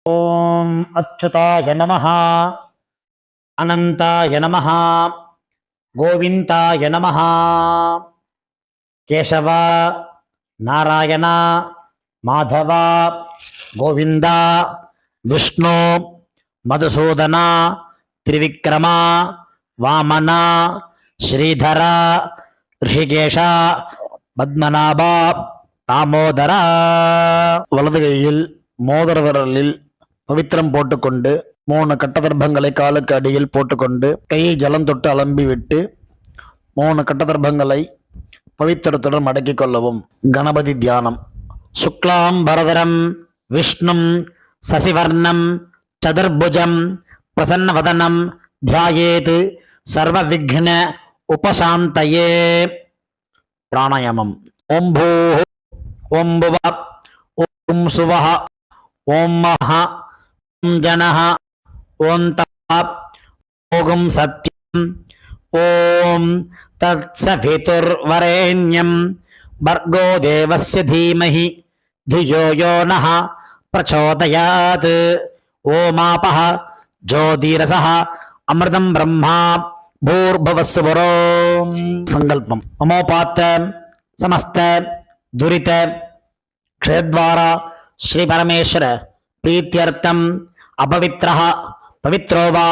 ஓம் அச்சுதாய நமஹ, அனந்தாய நமஹ, கோவிந்தாய நமஹ. கேசவ, நாராயண, மாதவ, கோவிந்தா, விஷ்ணு, மதுசூதன, திரிவிக்ரம, வாமன, ஸ்ரீதர, ரிஷிகேஷ, பத்மநாப, தாமோதர. வலது கையில் மோதிர விரலில் பவித்திரம் போட்டுக்கொண்டு 3 கட்டதர்பங்களை காலுக்கு அடியில் போட்டுக்கொண்டு கையை ஜலம் தொட்டு அலம்பி விட்டு 3 கட்டதர்பங்களை பவித்திரத்துடன் மடக்கிக் கொள்ளவும். கணபதி தியானம். சுக்லாம் பரதரம் விஷ்ணும் சசிவர்ணம் சதுர்புஜம் பிரசன்னவதனம் தியாயேத் சர்வ விக்ன உபசாந்தயே. பிராணாயாமம். ஓம் பூ ஓம் புவ ஓம் சுவஹ ஓம் மஹ ஓம் ஜனஹ ஓம் தப் ஓம் சத்யம் ஓம் தத்சவிதுர்வரேண்யம் பர்கோ தேவஸ்ய தீமஹி धियो यो नः प्रचोदयात्. ओमापः ज्योतिरसः अमृतं ब्रह्मा भूर्भुवस्सुवरो. संकल्पम. ममोपात्त समस्त दुरित क्षेत्रद्वारा श्री परमेश्वर प्रीत्यर्थम अपवित्रः पवित्रो वा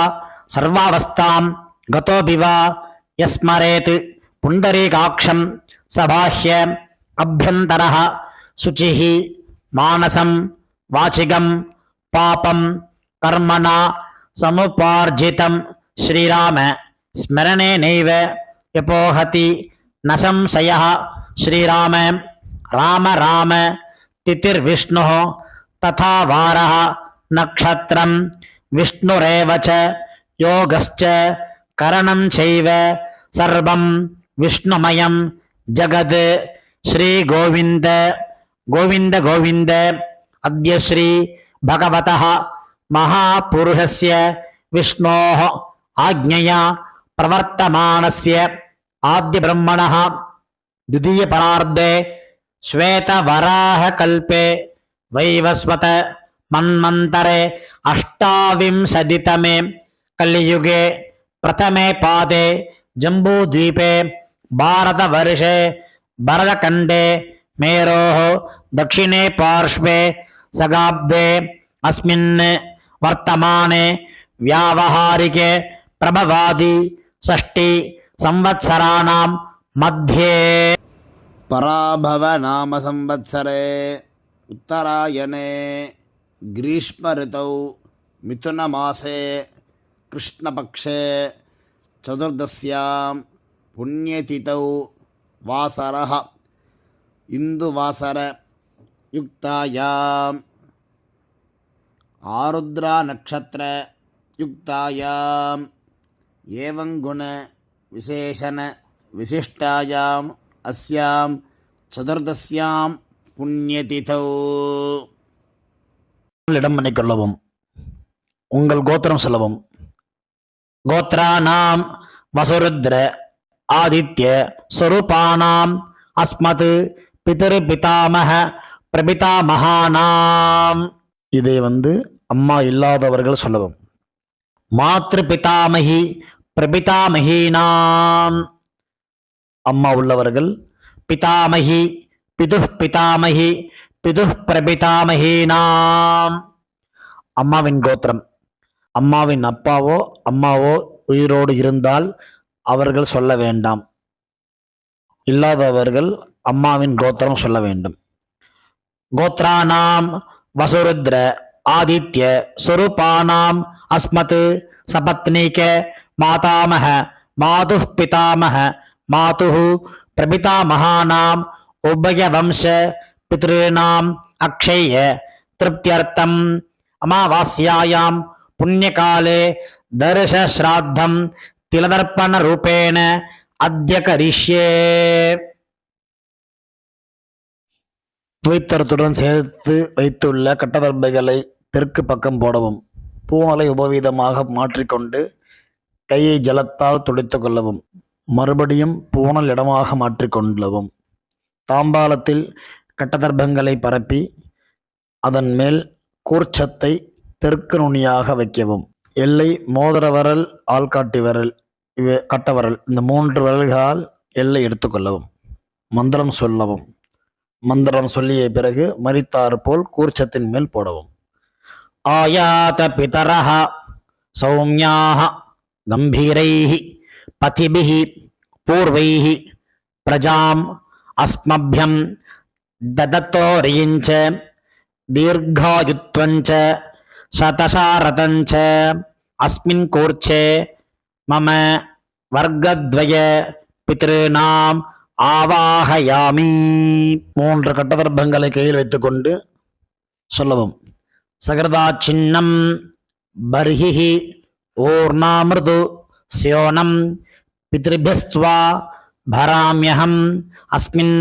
सर्वावस्थां गतोऽपि वा यस्मरेत् पुण्डरीकाक्षं सबाह्य अभ्यन्तरः शुचिः मानसं वाचिकं पापं कर्मणा समुपार्जितं श्रीराम स्मरणेनैव यपोहति न संशयः. श्रीराम राम राम तिथिर्विष्णुः तथा वारः नक्षत्रं विष्णुरेव च योगश्च करणं चैव सर्वं विष्णुमयं जगत्. श्री गोविंद गोविंद गोविंद. अद्य श्री भगवतः महापुरुषस्य विष्णोः आज्ञया प्रवर्तमानस्य आद्य ब्रह्मणः द्वितीय परार्धे श्वेतवराहकल्पे वैवस्वत मन्वन्तरे अष्टाविंशतितमे कलियुगे प्रथमे पादे जम्बूद्वीपे भारतवर्षे भरतखण्डे मेरोः दक्षिणे पार्श्वे सगाब्दे अस्मिन् वर्तमाने व्यावहारिके प्रभवादि षष्टि संवत्सराणां मध्ये पराभव नाम संवत्सरे उत्तरायणे ग्रीष्म ऋतौ मिथुनमासे कृष्णपक्षे चतुर्दश्यां पुण्यतिथौ वासरः इंदुवासर युक्तायाम् आरुद्रा नक्षत्र युक्तायाम् एवं गुण विशेषण विशिष्टायाम् अस्यां चतुर्दश्यां पुण्यतिथौ. இடம் பண்ணிக்கொள்ளவும். உங்கள் கோத்திரம் சொல்லவும். கோத்ரானாம் வசுருத்ர ஆதித்ய ஸ்வரூபானாம் அஸ்மத் பிதரு பிதாமக பிரபிதாமகானாம். இதை அம்மா இல்லாதவர்கள் சொல்லவும். மாத்ரு பிதாமகி பிரபிதாமகீனாம். அம்மா உள்ளவர்கள் பிதாமகி பிது பிதாமகி பிது பிரபிதாமகீனாம். அம்மாவின் கோத்திரம். அம்மாவின் அப்பாவோ அம்மாவோ உயிரோடு இருந்தால் அவர்கள் சொல்ல வேண்டாம். இல்லாதவர்கள் அம்மாவின் கோத்திரம் சொல்ல வேண்டும். கோத்ரானாம் வசுருத்ர ஆதித்ய ஸ்வரூபானாம் அஸ்மத் சபத்னீக மாதாமக மாதுः பிதாமக மாதுः பிரபிதாமகானாம் உபயவம்ச பித்ருணாம் அக்ஷய திருப்தியர்த்தம் அமாவாஸ்யாயாம் புண்ணியகாலே தர்ஷ ஸ்ராத்தம் திலதர்ப்பண ரூபேண அத்ய கரிஷ்யே. பவித்திரத்துடன் சேர்த்து வைத்துள்ள கட்டதர்பைகளை தெற்கு பக்கம் போடவும். பூனலை உபவீதமாக மாற்றிக்கொண்டு கையை ஜலத்தால் துடைத்து கொள்ளவும். மறுபடியும் பூனல் இடமாக மாற்றிக்கொள்ளவும். தாம்பாலத்தில் கட்டதர்பங்களை பரப்பி அதன் மேல் கூர்ச்சத்தை தெற்கு நுனியாக வைக்கவும். எல்லை மோதிர விரல், ஆள்காட்டி விரல், கட்ட விரல், இந்த 3 விரல்களால் எல்லை எடுத்துக்கொள்ளவும். மந்திரம் சொல்லவும். மந்திரம் சொல்லிய பிறகு மரித்தாறு போல் கூர்ச்சத்தின் மேல் போடவும். ஆயாத பிதரஹ சௌமியாக கம்பீரைஹி பதிபிஹி பூர்வைஹி பிரஜாம் அஸ்மப்யம் ததத்தோரியஞ்ச தீர்காயுத்வஞ்ச சதசாரதஞ்ச அஸ்மின் கூர்ச்சே மம வர்க்கத்வய பித்ருநாம் ஆவாஹயாமி. 3 கட்டதர்ப்பங்களை கையில் வைத்துக்கொண்டு சொல்லவும். சகரதா சின்னம் பர்ஹிஹி ஓர்ணாமிருது ஸ்யோனம் பித்ருபிஸ்த்வா பராம்யஹம் அஸ்மின்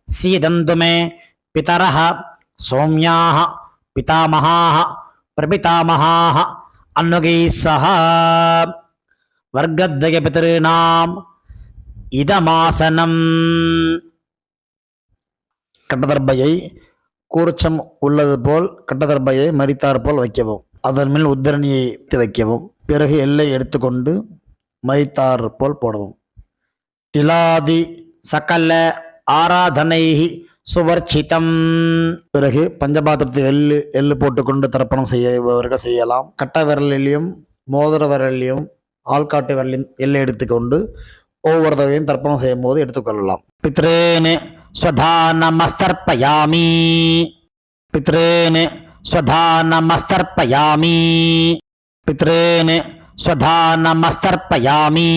சீதந்து மே பிதரஹ சௌம்யாஹ பிதாமஹாஹ பிரபிதாமஹாஹ அன்னுகைः சஹ வர்க்கத்வய பித்ருநாம் இதமாசனம். கட்டதர்பையை கூர்ச்சம் உள்ளது போல் கட்டதர்பையை மரித்தார் போல் வைக்கவும். அதன் மேல் உத்தரணியை வைக்கவும். பிறகு எல்லை எடுத்துக்கொண்டு மரித்தார் போல் போடவும். திலாதி சகல ஆராதனை சுவர்ச்சிதம். பிறகு பஞ்சபாத்திரத்தை எள்ளு போட்டுக்கொண்டு தர்ப்பணம் செய்யவர்கள் செய்யலாம். கட்ட விரலிலையும் மோதிர விரலிலையும் ஆள்காட்டு விரலையும் எல்லை எடுத்துக்கொண்டு ஒவ்வொரு தடவையும் தர்ப்பணம் செய்யும் போது எடுத்துக்கொள்ளலாம். பித்ரேனு ஸ்வதானமஸ்தர்ப்பயாமி. பித்ரேனு ஸ்வதானமஸ்தர்ப்பயாமி. பித்ரேனு ஸ்வதானமஸ்தர்ப்பயாமி.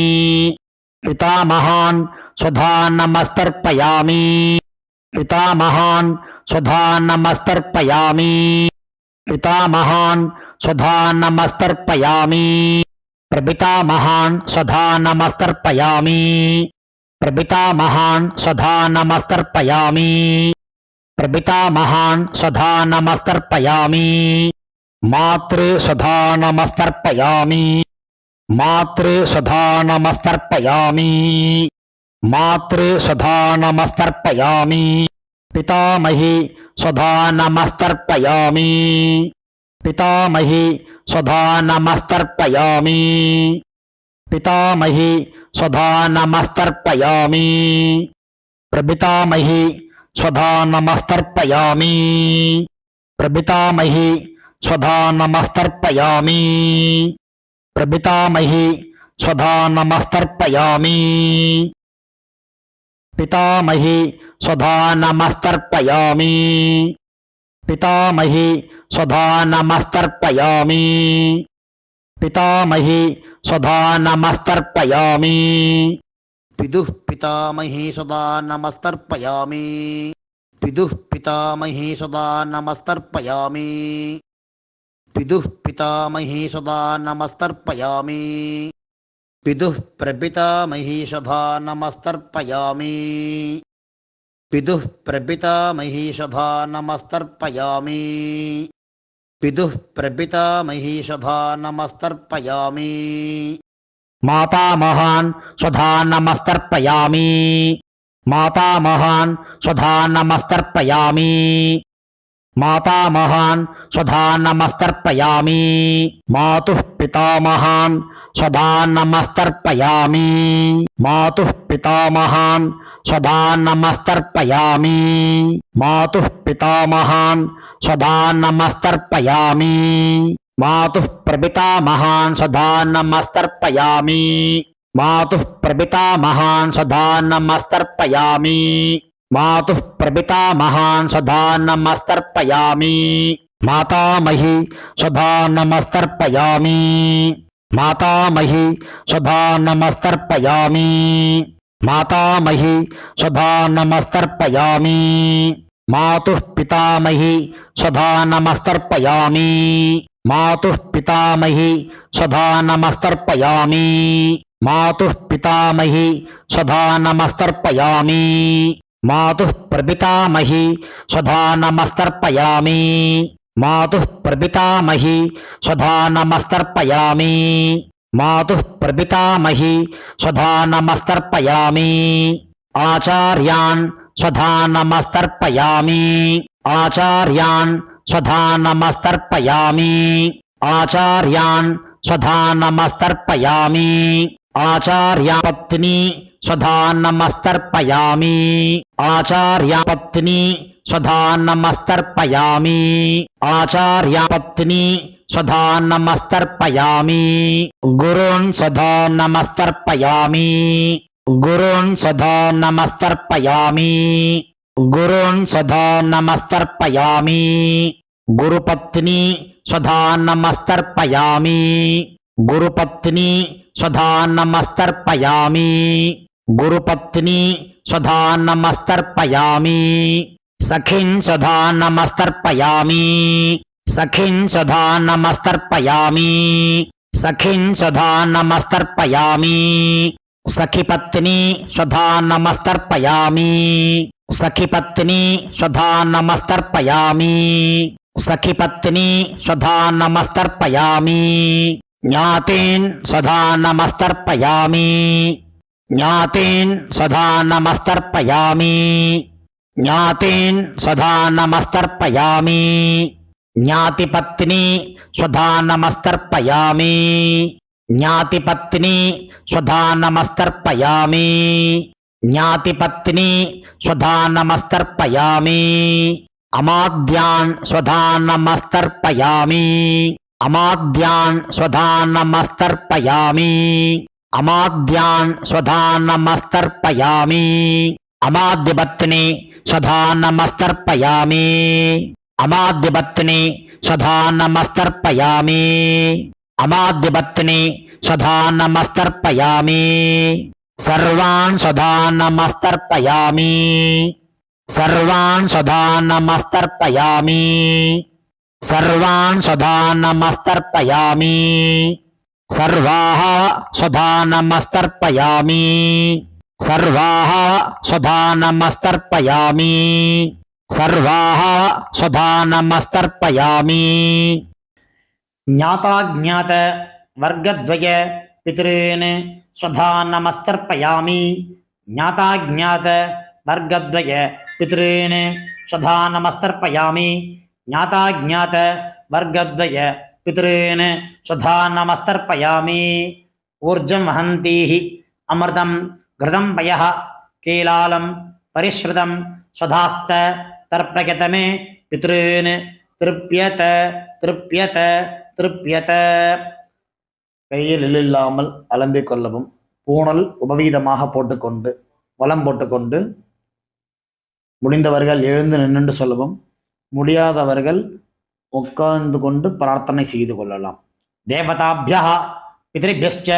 பிதாமகான் ஸ்வதானமஸ்தர்ப்பயாமி. பிதாமகான் ஸ்வதானமஸ்தர்ப்பயாமி. பிதாமகான் ஸ்வதானமஸ்தர்ப்பயாமி. பிரபிதாமகான் ஸ்வதானமஸ்தர்ப்பயாமி. பிரபிதாமகான் ஸ்வதானமஸ்தர்ப்பயாமி. பிரபிதாமகான் ஸ்வதானமஸ்தர்ப்பயாமி. மாத்ரு ஸ்வதானமஸ்தர்ப்பயாமி. மாத்ரு ஸ்வதானமஸ்தர்ப்பயாமி. மாத்ரு ஸ்வதானமஸ்தர்ப்பயாமி. பிதாமஹி ஸ்வதானமஸ்தர்ப்பயாமி. பிதாமஹி ஸ்வதானமஸ்தர்ப்பயாமி. பிதாமஹி ஸ்வதானமஸ்தர்ப்பயாமி. பிரபிதாமஹி ஸ்வதானமஸ்தர்ப்பயாமி. பிரபிதாமஹி ஸ்வதானமஸ்தர்ப்பயாமி. பிரபிதாமஹி ஸ்வதானமஸ்தர்ப்பயாமி. பிதாமஹி ஸ்வதானமஸ்தர்ப்பயாமி. பிதாமஹி ஸ்வதானமஸ்தர்ப்பயாமி. பிதாமஹி ஸ்வதானமஸ்தர்ப்பயாமி. பிதுः பிதாமஹி ஸ்வதானமஸ்தர்ப்பயாமி. பிதுः பிதாமஹி ஸ்வதானமஸ்தர்ப்பயாமி. பிதுः பிதாமஹி ஸ்வதானமஸ்தர்ப்பயாமி. பிதுः பிரபிதாமஹி ஸ்வதானமஸ்தர்ப்பயாமி. பிதுः பிரபிதாமஹி ஸ்வதானமஸ்தர்ப்பயாமி. பிதுः பிரபிதாமஹி ஸ்வதானமஸ்தர்ப்பயாமி. மாதாமகான் ஸ்வதானமஸ்தர்ப்பயாமி. மாதாமகான் ஸ்வதானமஸ்தர்ப்பயாமி. மாதாமகான் ஸ்வதானமஸ்தர்ப்பயாமி. மாதுः பிதாமகான் ஸ்வதானமஸ்தர்ப்பயாமி. மாதுः பிதாமகான் ஸ்வதானமஸ்தர்ப்பயாமி. மாதுः பிதாமகான் ஸ்வதானமஸ்தர்ப்பயாமி. மாதுः பிரபிதாமகான் ஸ்வதானமஸ்தர்ப்பயாமி. மாதுः பிரபிதாமகான் ஸ்வதானமஸ்தர்ப்பயாமி. மாதுः பிரபிதாமகான் ஸ்வதானமஸ்தர்ப்பயாமி. மாதாமஹி ஸ்வதானமஸ்தர்ப்பயாமி. மாதாமஹி ஸ்வதானமஸ்தர்ப்பயாமி. மாதாமஹி ஸ்வதானமஸ்தர்ப்பயாமி. மாதுः பிதாமஹி ஸ்வதானமஸ்தர்ப்பயாமி. மாதுः பிதாமஹி ஸ்வதானமஸ்தர்ப்பயாமி. மாதுः பிதாமஹி ஸ்வதானமஸ்தர்ப்பயாமி. மாதுः பிரபிதாமஹி ஸ்வதானமஸ்தர்ப்பயாமி. மாதுः பிரபிதாமஹி ஸ்வதானமஸ்தர்ப்பயாமி. மாதுः பிரபிதாமஹி ஸ்வதானமஸ்தர்ப்பயாமி. ஆச்சார்யான் ஸ்வதானமஸ்தர்ப்பயாமி. ஆச்சார்யான் ஸ்வதானமஸ்தர்ப்பயாமி. ஆச்சார்யான் ஸ்வதா நமஸ்தர்ப்பயாமி ஆச்சார்யா பத்னி ஸ்வதா நமஸ்தர்ப்பயாமி ஆச்சார்யா பத்னி ஸ்வதா நமஸ்தர்ப்பயாமி ஆச்சார்யா பத்னி ஸ்வதா நமஸ்தர்ப்பயாமி குருன் ஸ்வதா நமஸ்தர்ப்பயாமி குருன் ஸ்வதா நமஸ்தர்ப்பயாமி குருன் ஸ்வதா நமஸ்தர்ப்பயாமி குருபத்னி ஸ்வதா நமஸ்தர்ப்பயாமி குருபத்னி ஸ்வதா நமஸ்தர்ப்பயாமி குருபத்னி ஸ்வதா நமஸ்தர்ப்பயாமி சகின் ஸ்வதா நமஸ்தர்ப்பயாமி சகின் ஸ்வதா நமஸ்தர்ப்பயாமி சகின் ஸ்வதா நமஸ்தர்ப்பயாமி சகிபத்னி ஸ்வதா நமஸ்தர்ப்பயாமி சகிபத்னி ஸ்வதா நமஸ்தர்ப்பயாமி சகிபத்னி ஸ்வதா நமஸ்தர்ப்பயாமி ஞாதீன் ஸ்வதா நமஸ்தர்ப்பயாமி ஞாதீன் ஸ்வதா நமஸ்தர்ப்பயாமி ஞாதீன் ஸ்வதா நமஸ்தர்ப்பயாமி ஞாதிபத்னி ஸ்வதா நமஸ்தர்ப்பயாமி ஞாதிபத்னி ஸ்வதா நமஸ்தர்ப்பயாமி ஞாதிபத்னி ஸ்வதா நமஸ்தர்ப்பயாமி அமாத்யான் ஸ்வதா நமஸ்தர்ப்பயாமி அமாத்யான் ஸ்வதா நமஸ்தர்ப்பயாமி அமாத்யான் ஸ்வதா நமஸ்தர்ப்பயாமி அமாத்யபத்னி ஸ்வதா நமஸ்தர்ப்பயாமி அமாத்யபத்னி ஸ்வதா நமஸ்தர்ப்பயாமி அமாத்யபத்னி ஸ்வதா நமஸ்தர்ப்பயாமி சர்வான் ஸ்வதா நமஸ்தர்ப்பயாமி சர்வான் ஸ்வதா நமஸ்தர்ப்பயாமி சர்வான் ஸ்வதா நமஸ்தர்ப்பயாமி சர்வாः ஸ்வதா நமஸ்தர்ப்பயாமி சர்வாः ஸ்வதா நமஸ்தர்ப்பயாமி சர்வாः ஸ்வதா நமஸ்தர்ப்பயாமி ஞாதாஜ்ஞாத வர்க்கத்வய பித்ருன் ஸ்வதா நமஸ்தர்ப்பயாமி ஞாதாஜ்ஞாத வர்க்கத்வய பித்ருன் ஸ்வதா நமஸ்தர்ப்பயாமி ஞாதாஜ்ஞாத வர்க்கத்வய பித்ருன் ஸ்வதா நமஸ்தர்ப்பயாமி ஊர்ஜம் வஹந்தீஹி அமிர்தம் கிருதம் பயः கீலாலம் பரிஸ்ருதம் ஸ்வதாஸ்த தர்ப்பயதமே பித்ருன் திருப்யத திருப்யத திருப்யத கையில் இல்லாமல் அலம்பிக் கொள்ளவும் பூணல் உபவீதமாக போட்டுக்கொண்டு வலம் போட்டுக்கொண்டு முடிந்தவர்கள் எழுந்து நின்று சொல்லவும் முடியாதவர்கள் உட்கார்ந்து கொண்டு பிரார்த்தனை செய்து கொள்ளலாம் தேவதாபியः பித்ருभ्यश्च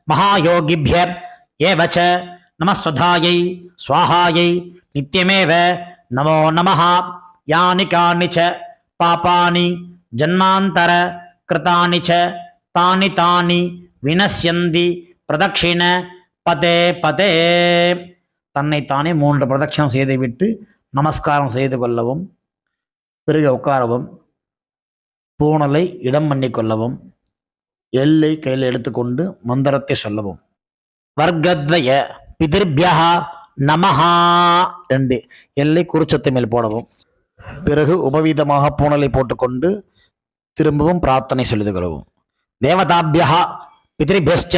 மகாயோகிभ्य ஏவ ச நமஸ்வதாயை ஸ்வாஹாயை நித்யமேவ நமோ நமः யானி கானி ச பாபானி ஜன்மாந்தர கிருதானி ச தானி தானி வினஸ்யந்தி பிரதக்ஷிண பதே பதே தன்னைத்தானே 3 பிரதட்சணம் செய்துவிட்டு நமஸ்காரம் செய்து கொள்ளவும் பிறகு உட்காரவும் பூணலை இடம் பண்ணி கொள்ளவும் எல்லை கையில் எடுத்துக்கொண்டு மந்திரத்தை சொல்லவும் வர்க்கத்வய பிதிர்பியः நமஹா 2 எல்லை குறிச்சத்தை மேல் போடவும் பிறகு உபவீதமாக பூணலை போட்டுக்கொண்டு திரும்பவும் பிரார்த்தனை சொல்லிது கொள்ளவும் தேவதாபியः பித்ருभ्यश्च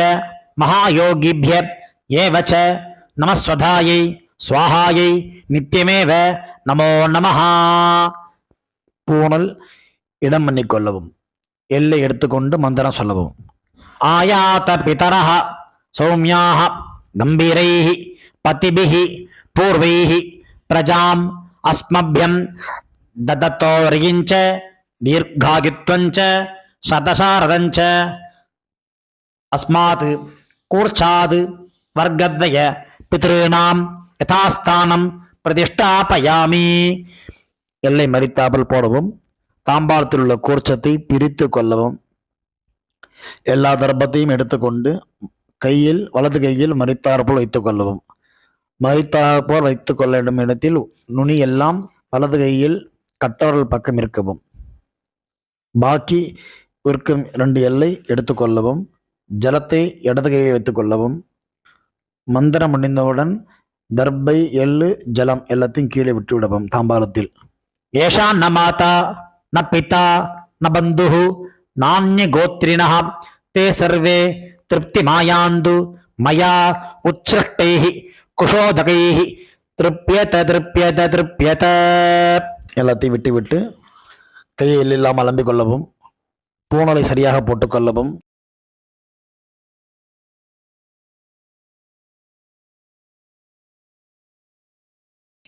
மகாயோகிभ्य ஏவ ச நமஸ்வதாயை ஸ்வாஹாயை நித்யமேவ நமோ நமஹ பூணல் இடம் பண்ணிக்கொள்ளவும் எல்லை எடுத்துக்கொண்டு மந்திரம் சொல்லவும் ஆயாத பிதரஹ சௌமியாஹ கம்பீரைஹி பதிபிஹி பூர்வைஹி பிரஜாம் அஸ்மப்யம் ததத்தோர்யிஞ்ச தீர்காகித்வஞ்ச சதசாரதஞ்ச அஸ்மாத் கூர்ச்சாத் வர்க்கத்வய பித்ருணாம் யதாஸ்தானம் பிரதிஷ்டாபயாமி எல்லை மறித்தாமல் போடவும் தாம்பாளத்தில் உள்ள கூர்ச்சத்தை பிரித்து கொள்ளவும் எல்லா தர்ப்பத்தையும் எடுத்துக்கொண்டு கையில் வலது கையில் மறித்தாற்போல் வைத்துக் கொள்ளவும் மறித்தாற்போல் வைத்துக் கொள்ள வேண்டும் இடத்தில் நுனி எல்லாம் வலது கையில் கட்டவரல் பக்கம் இருக்கவும் பாக்கி இருக்கும் 2 எல்லை எடுத்துக்கொள்ளவும் ஜலத்தை இடது கையை வைத்துக் கொள்ளவும் மந்திரம் முடிந்தவுடன் தர்பை எள்ளு ஜலம் எல்லாத்தையும் கீழே விட்டு விடவும் தாம்பாளத்தில் ஏஷா ந மாதா ந பிதா ந பந்துஹு நான்யகோத்ரிணः தே சர்வே திருப்திமாயாந்து மயா உச்சிருஷ்டைः குஷோதகைः திருப்யத திருப்யத திருப்யத. எல்லாத்தையும் விட்டு விட்டு கையை இல்லாமல் அலம்பிக் கொள்ளவும், பூணலை சரியாக போட்டுக்கொள்ளவும்.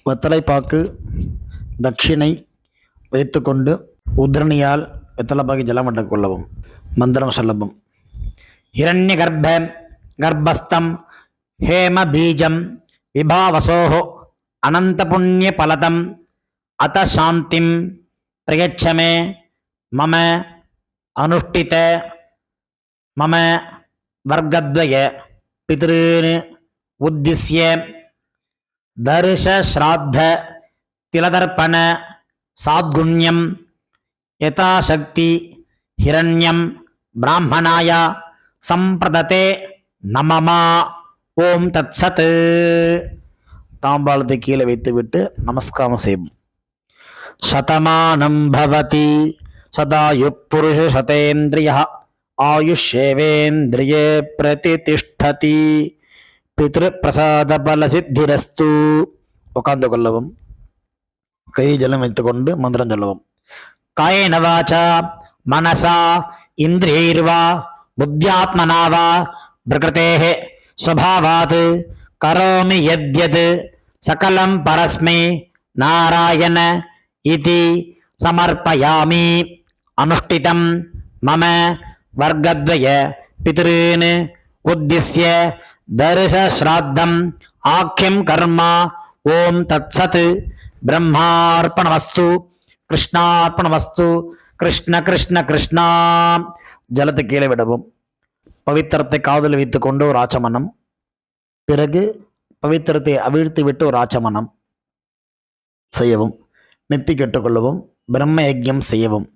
வெத்தலைப்பாக்கு தட்சிணை வைத்துக்கொண்டு உத்ரணியால் வெத்தலைப்பாக்கி ஜலம் விட்டுக் கொள்ளவும். மந்திரம் சொல்லவும். ஹிரண்ய கர்ப்பஸ்தம் ஹேம பீஜம் விபாவசோஹோ அனந்த புண்ணிய பலதம் அத சாந்திம் பிரயச்சமே மம அனுஷ்டித மம வர்க்கத்வய பித்ருன் உத்திஸ்ய தர்ஷ ஸ்ராத்த திலதர்ப்பண சாத்குண்யம் யதாசக்தி ஹிரண்யம் பிராமணாய சம்பிரததே நமமா. ஓம் தத்சத். தாம்பாளத்தை கீழே வைத்துவிட்டு நமஸ்காரம் செய்வோம். சதமானம் பவதி சதாயு புருஷ சதேந்திரிய ஆயுஷேவேந்திரியே பிரதிதிஷ்டதி பித்ரு பிரசாத பல சித்திரஸ்து. உட்கார்ந்து கொள்ளவும். கை ஜலம் வைத்துக்கொண்டு மந்திரம் சொல்லவும். காயேன வாசா மனசா இந்திரியைர்வா புத்தியாத்மனா வா பிரகிருதேஹ ஸ்வபாவாத் கரோமி யத்யத் சகலம் பரஸ்மை நாராயண இதி சமர்ப்பயாமி. அனுஷ்டிதம் மம வர்க்கத்வய பித்ருன் உத்திஸ்ய தர்ஷ ஸ்ராத்தம் ஆக்கியம் கர்மா. ஓம் தத்சத். பிரம்மார்ப்பணமஸ்து. கிருஷ்ணார்ப்பணமஸ்து. கிருஷ்ண கிருஷ்ண கிருஷ்ணா. ஜலத்தை கீழே விடவும். பவித்திரத்தை காதில் வைத்துக் கொண்டு ஒரு ஆச்சமனம். பிறகு பவித்திரத்தை அவிழ்த்து விட்டு ஒரு ஆச்சமனம் செய்யவும். நெத்தி கெட்டுக்கொள்ளவும். பிரம்ம யஜ்யம் செய்யவும்.